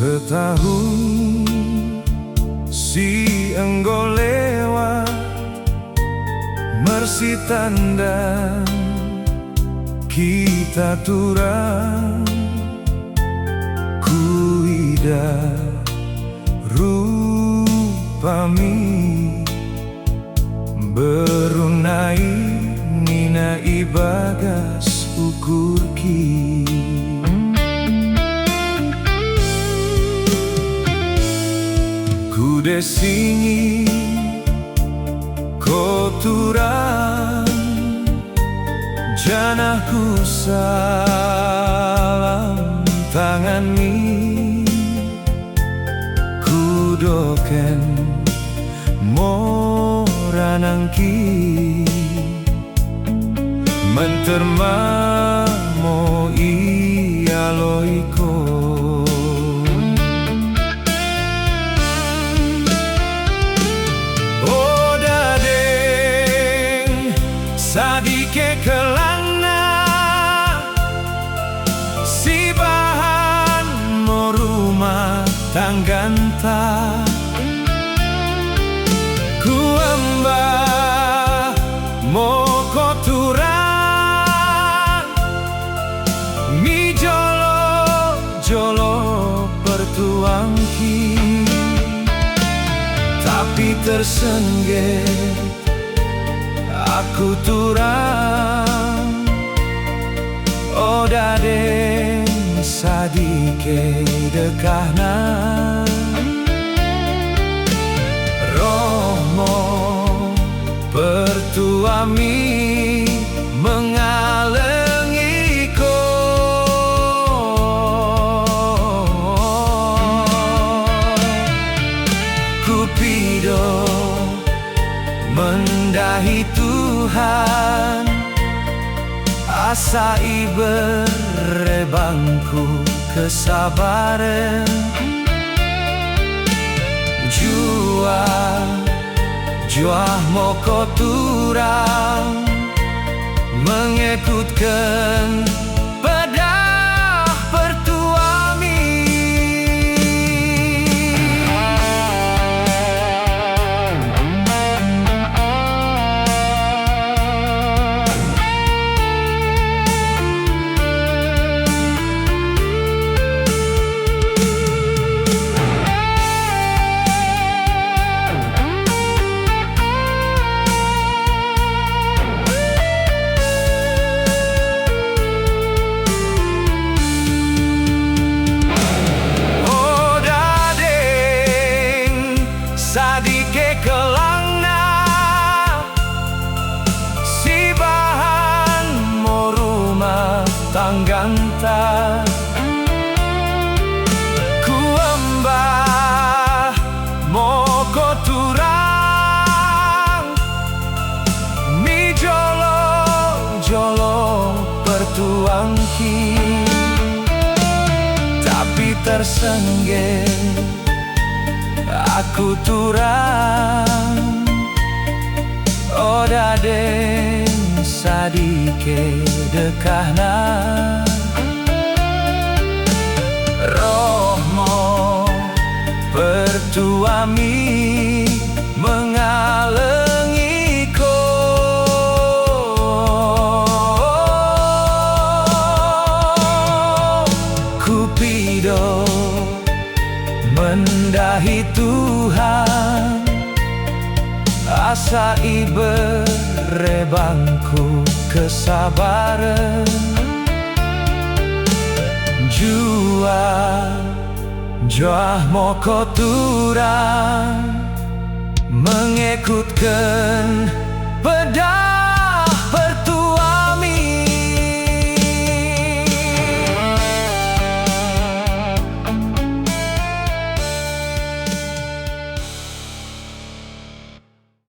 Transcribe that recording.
Setahun si enggo lewat mersi tanda kita turang kuida rupami berunai nina ibagas ukurki kude singi koturan janahku salam tangani kudoken moranangki menterma mo ialoiko sadike kelana si bahan mo rumah tangganta kuamba mo koturan mi jolo jolo pertuangki tapi tersengget aku turang odadeng sadike dekahna rohmo pertuami mengalengiko Kupido mendahi Tuhan asai berebangku kesabaran jua moko turang mengikutkan pedah pertuami sadike kelangna si bahan mo rumah tangganta kuambah mo koturang mi jolo jolo pertuangki tapi tersengget aku turang odadeng sadike dekahna rohmo pertuami mengalengiko Kupido mendahi Tuhan asai berebangku kesabaran jua moko turang mengikutkan pedah